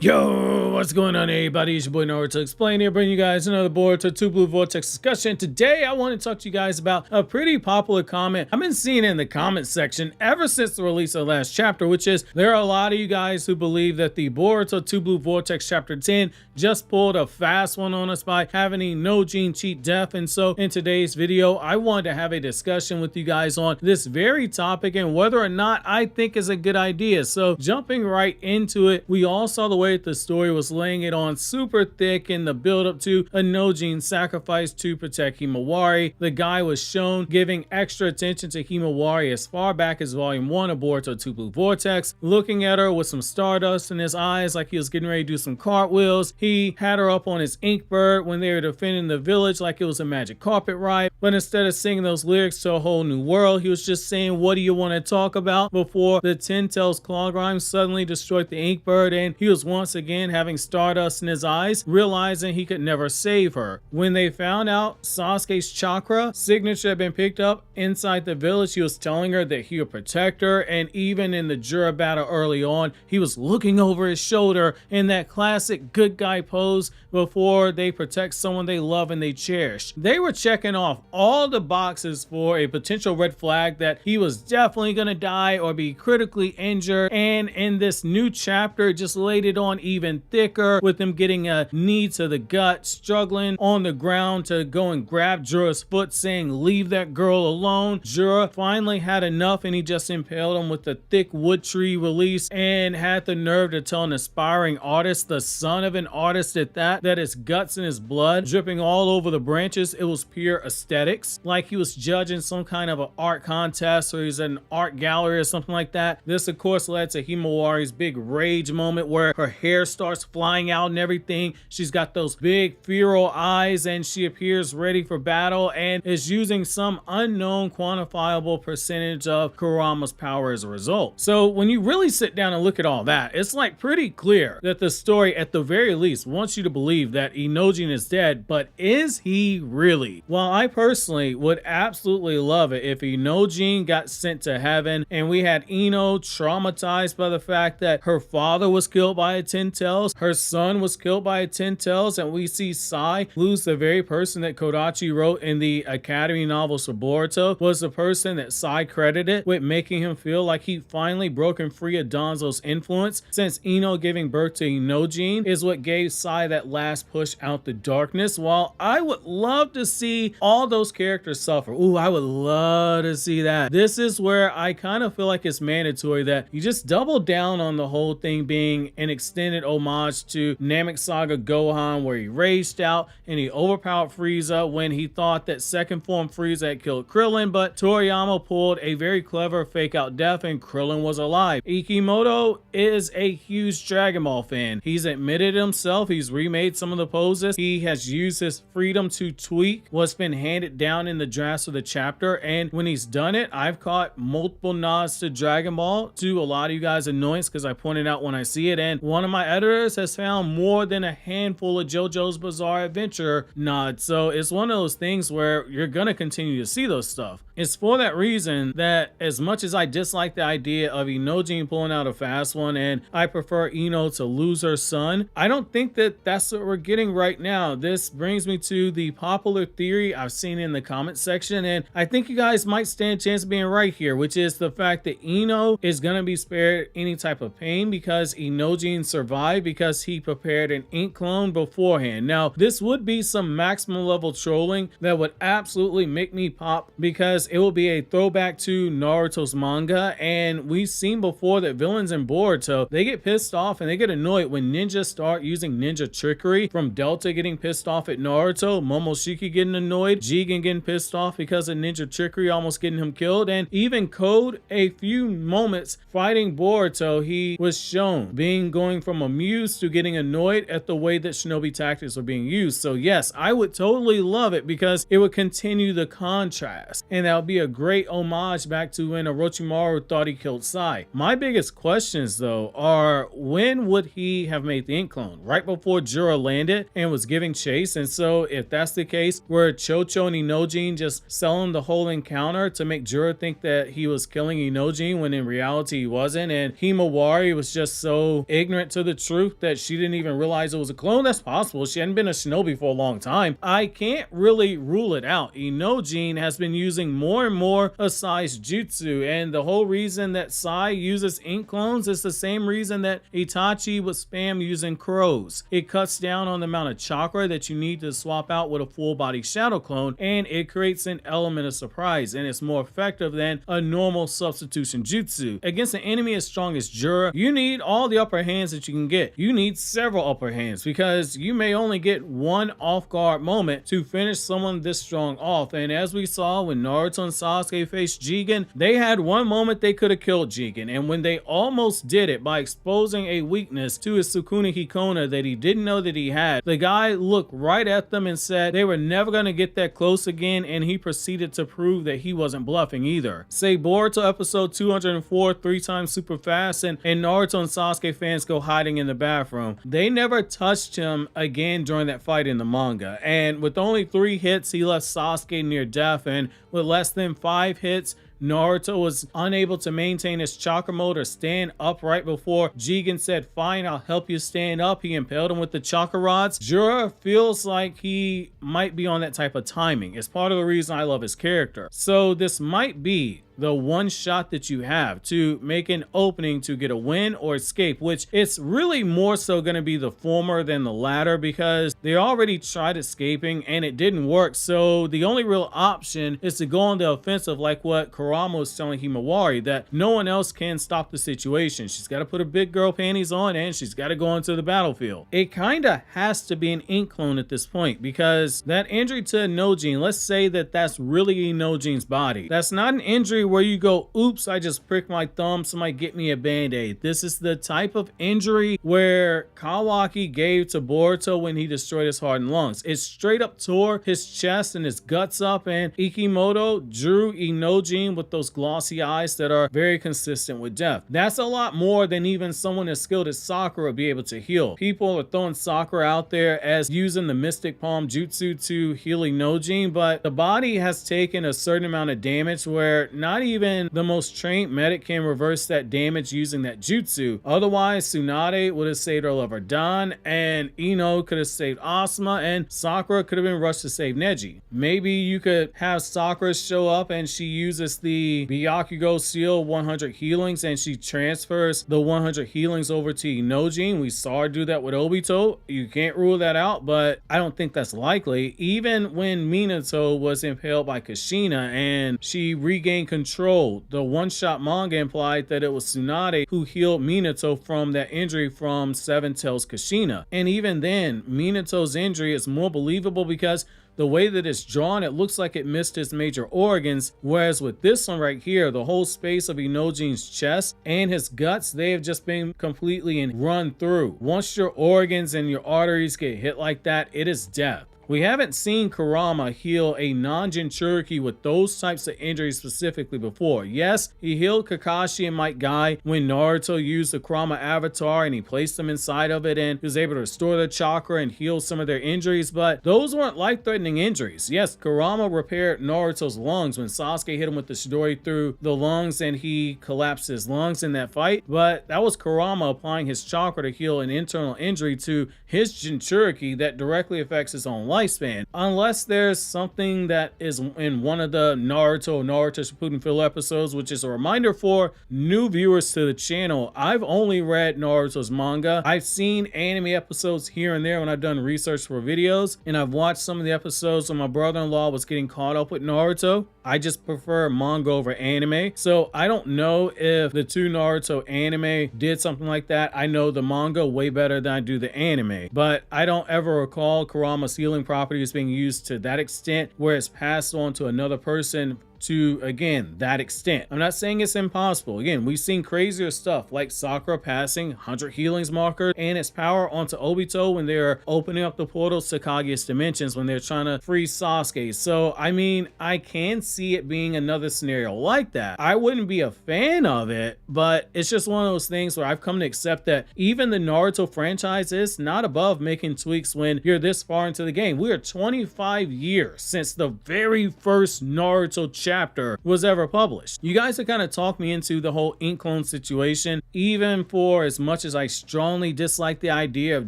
Yo, what's going on, everybody? It's your boy Naruto Explain here, bringing you guys another Boruto 2 Blue Vortex discussion. Today, I want to talk to you guys about a pretty popular comment I've been seeing in the comment section ever since the release of the last chapter, which is there are a lot of you guys who believe that the Boruto 2 Blue Vortex chapter 10 just pulled a fast one on us by having Inojiin cheat death. And so in today's video, I wanted to have a discussion with you guys on this very topic and whether or not I think is a good idea. So jumping right into it, we all saw the way the story was laying it on super thick in the build up to Inojiin sacrifice to protect Himawari. The guy was shown giving extra attention to Himawari as far back as volume 1 of Boruto 2 Blue Vortex, looking at her with some stardust in his eyes like he was getting ready to do some cartwheels. He had her up on his ink bird when they were defending the village like it was a magic carpet ride, but instead of singing those lyrics to a whole new world, he was just saying, what do you want to talk about, before the Ten Tails claw grime suddenly destroyed the ink bird and he was once again having stardust in his eyes, realizing he could never save her. When they found out Sasuke's chakra signature had been picked up inside the village, he was telling her that he would protect her, and even in the Jura battle early on, he was looking over his shoulder in that classic good guy pose before they protect someone they love and they cherish. They were checking off all the boxes for a potential red flag that he was definitely gonna die or be critically injured, and in this new chapter just laid it on even thicker with him getting a knee to the gut, struggling on the ground to go and grab Jura's foot, saying leave that girl alone. Jura finally had enough and he just impaled him with a thick wood tree release, and had the nerve to tell an aspiring artist, the son of an artist at that his guts and his blood dripping all over the branches, it was pure aesthetics, like he was judging some kind of an art contest or he's at an art gallery or something like that. This of course led to Himawari's big rage moment where her hair starts flying out and everything. She's got those big feral eyes and she appears ready for battle and is using some unknown quantifiable percentage of Kurama's power as a result. So when you really sit down and look at all that, it's like pretty clear that the story at the very least wants you to believe that Inojiin is dead, but is he really? Well, I personally would absolutely love it if Inojiin got sent to heaven and we had Ino traumatized by the fact that her father was killed by a Ten Tails, her son was killed by a Ten Tails, and we see Sai lose the very person that Kodachi wrote in the Academy novels for Boruto was the person that Sai credited with making him feel like he finally broken free of Danzo's influence, since Ino giving birth to Inojiin is what gave Sai that last push out the darkness. While I would love to see all those characters suffer, ooh, I would love to see that. This is where I kind of feel like it's mandatory that you just double down on the whole thing being an extended homage to Namek Saga Gohan, where he raged out and he overpowered Frieza when he thought that second form Frieza had killed Krillin, but Toriyama pulled a very clever fake out death and Krillin was alive. Ikimoto is a huge Dragon Ball fan. He's admitted himself, he's remade some of the poses, he has used his freedom to tweak what's been handed down in the drafts of the chapter, and when he's done it, I've caught multiple nods to Dragon Ball, to a lot of you guys' annoyance because I pointed out when I see it, and one of my editors has found more than a handful of JoJo's Bizarre Adventure nods. So it's one of those things where you're gonna continue to see those stuff. It's for that reason that as much as I dislike the idea of Inojiin pulling out a fast one and I prefer Ino to lose her son, I don't think that that's what we're getting right now. This brings me to the popular theory I've seen in the comment section, and I think you guys might stand a chance of being right here, which is the fact that Ino is gonna be spared any type of pain because Inojiin survived because he prepared an ink clone beforehand. Now, this would be some maximum level trolling that would absolutely make me pop because it will be a throwback to Naruto's manga, and we've seen before that villains in Boruto, they get pissed off and they get annoyed when ninjas start using ninja trickery, from Delta getting pissed off at Naruto, Momoshiki getting annoyed, Jigen getting pissed off because of ninja trickery almost getting him killed, and even Code a few moments fighting Boruto, he was shown going from amused to getting annoyed at the way that shinobi tactics were being used. So yes, I would totally love it because it would continue the contrast, and that would be a great homage back to when Orochimaru thought he killed Sai. My biggest questions though are, when would he have made the ink clone? Right before Jura landed and was giving chase? And so if that's the case, were Chocho and Inojiin just selling the whole encounter to make Jura think that he was killing Inojiin when in reality he wasn't, and Himawari was just so ignorant to the truth that that she didn't even realize it was a clone. That's possible. She hadn't been a shinobi for a long time. I can't really rule it out. Inojin has been using more and more of Sai's jutsu, and the whole reason that Sai uses ink clones is the same reason that Itachi would spam using crows. It cuts down on the amount of chakra that you need to swap out with a full body shadow clone, and it creates an element of surprise, and it's more effective than a normal substitution jutsu. Against an enemy as strong as Jura, you need all the upper hands that you can get. You need several upper hands because you may only get one off guard moment to finish someone this strong off. And as we saw when Naruto and Sasuke faced Jigen, they had one moment they could have killed Jigen, and when they almost did it by exposing a weakness to his Sukuna Hikona that he didn't know that he had, the guy looked right at them and said they were never going to get that close again, and he proceeded to prove that he wasn't bluffing either. Say Boruto episode 204, 3 times super fast, and Naruto and Sasuke fans go hiding in the bathroom. They never touched him again during that fight in the manga, and with only 3 hits he left Sasuke near death, and with less than 5 hits Naruto was unable to maintain his chakra mode or stand upright before Jigen said, "Fine, I'll help you stand up." He impaled him with the chakra rods. Jura feels like he might be on that type of timing. It's part of the reason I love his character. So this might be the one shot that you have to make an opening to get a win or escape, which it's really more so going to be the former than the latter because they already tried escaping and it didn't work. So the only real option is to go on the offensive, like what Kurama was telling Himawari, that no one else can stop the situation. She's got to put her big girl panties on and she's got to go into the battlefield. It kind of has to be an ink clone at this point because that injury to Inojiin, let's say that that's really Inojiin's body. That's not an injury where you go, oops, I just pricked my thumb, somebody get me a band-aid. This is the type of injury where Kawaki gave to Boruto when he destroyed his heart and lungs. It straight up tore his chest and his guts up, and Ikimoto drew Inojiin with those glossy eyes that are very consistent with death. That's a lot more than even someone as skilled as Sakura would be able to heal. People are throwing Sakura out there as using the Mystic Palm Jutsu to heal Inojiin, but the body has taken a certain amount of damage where not even the most trained medic can reverse that damage using that jutsu. Otherwise, Tsunade would have saved her lover Dan, and Ino could have saved Asuma, and Sakura could have been rushed to save Neji. Maybe you could have Sakura show up and she uses the Byakugo seal 100 healings and she transfers the 100 healings over to Inojiin. We saw her do that with Obito. You can't rule that out, but I don't think that's likely. Even when Minato was impaled by Kushina and she regained control, the one-shot manga implied that it was Tsunade who healed Minato from that injury from Seven Tails Kushina. And even then, Minato's injury is more believable because the way that it's drawn, it looks like it missed his major organs, whereas with this one right here, the whole space of Inojiin's chest and his guts, they have just been completely run through. Once your organs and your arteries get hit like that, it is death. We haven't seen Kurama heal a non-Jinchuriki with those types of injuries specifically before. Yes, he healed Kakashi and Might Guy when Naruto used the Kurama avatar and he placed them inside of it and he was able to restore their chakra and heal some of their injuries, but those weren't life-threatening injuries. Yes, Kurama repaired Naruto's lungs when Sasuke hit him with the Chidori through the lungs and he collapsed his lungs in that fight, but that was Kurama applying his chakra to heal an internal injury to his Jinchuriki that directly affects his own lifespan, unless there's something that is in one of the Naruto Shippuden filler episodes, which is a reminder for new viewers to the channel. I've only read Naruto's manga. I've seen anime episodes here and there when I've done research for videos, and I've watched some of the episodes when my brother-in-law was getting caught up with Naruto. I just prefer manga over anime, so I don't know if the 2 Naruto anime did something like that. I know the manga way better than I do the anime, but I don't ever recall Kurama's healing properties being used to that extent where it's passed on to another person to, again, that extent. I'm not saying it's impossible. Again, we've seen crazier stuff like Sakura passing 100 healings marker and its power onto Obito when they're opening up the portals to Kaguya's dimensions when they're trying to free Sasuke. So, I mean, I can see it being another scenario like that. I wouldn't be a fan of it, but it's just one of those things where I've come to accept that even the Naruto franchise is not above making tweaks when you're this far into the game. We are 25 years since the very first Naruto chapter was ever published. You guys have kind of talked me into the whole ink clone situation, even for as much as I strongly dislike the idea of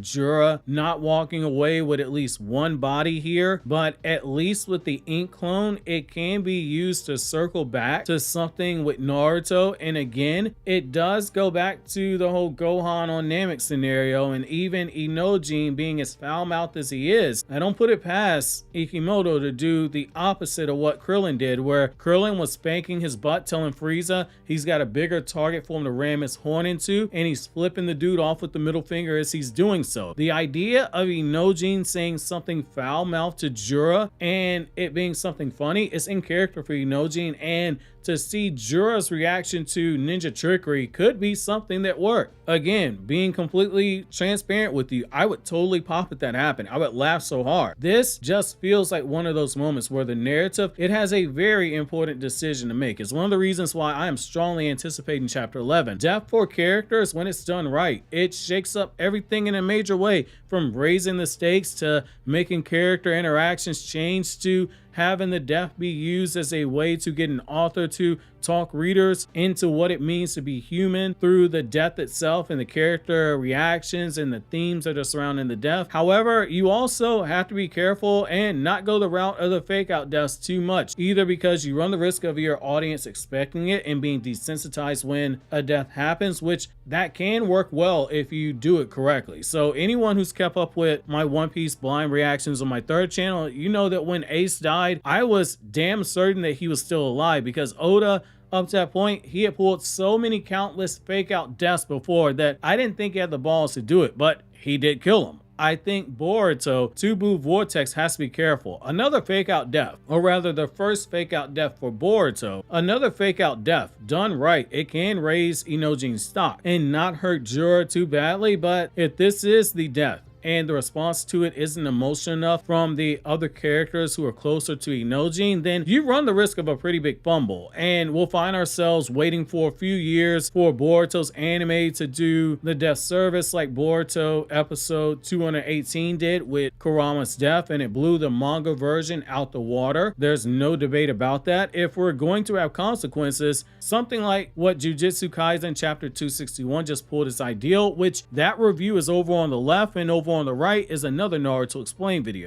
Jura not walking away with at least one body here, but at least with the ink clone, it can be used to circle back to something with Naruto. And again, it does go back to the whole Gohan on Namek scenario, and even Inojiin being as foul-mouthed as he is. I don't put it past Ikimoto to do the opposite of what Krillin did, where Krillin was spanking his butt, telling Frieza he's got a bigger target for him to ram his horn into, and he's flipping the dude off with the middle finger as he's doing so. The idea of Inojiin saying something foul-mouthed to Jura and it being something funny is in character for Inojiin, and to see Jura's reaction to ninja trickery could be something that worked. Again, being completely transparent with you, I would totally pop if that happened. I would laugh so hard. This just feels like one of those moments where the narrative, it has a very important decision to make. It's one of the reasons why I am strongly anticipating chapter 11. Death for characters, when it's done right, it shakes up everything in a major way, from raising the stakes to making character interactions change to having the death be used as a way to get an author to talk readers into what it means to be human through the death itself and the character reactions and the themes that are surrounding the death. However, you also have to be careful and not go the route of the fake out deaths too much, either because you run the risk of your audience expecting it and being desensitized when a death happens, which that can work well if you do it correctly. So anyone who's kept up with my One Piece blind reactions on my third channel, you know that when Ace died, I was damn certain that he was still alive, because Oda, up to that point, he had pulled so many countless fake out deaths before that I didn't think he had the balls to do it, but he did kill him. I think Boruto, Tubu Vortex, has to be careful. Another fake out death, or rather the first fake out death for Boruto, another fake out death done right, it can raise Inojiin's stock and not hurt Jura too badly. But if this is the death and the response to it isn't emotional enough from the other characters who are closer to Inojiin, then you run the risk of a pretty big fumble, and we'll find ourselves waiting for a few years for Boruto's anime to do the death service like Boruto episode 218 did with Kurama's death, and it blew the manga version out the water. There's no debate about that. If we're going to have consequences, something like what Jujutsu Kaisen chapter 261 just pulled is ideal, which that review is over on the left, and over on the right is another Naruto Explained video.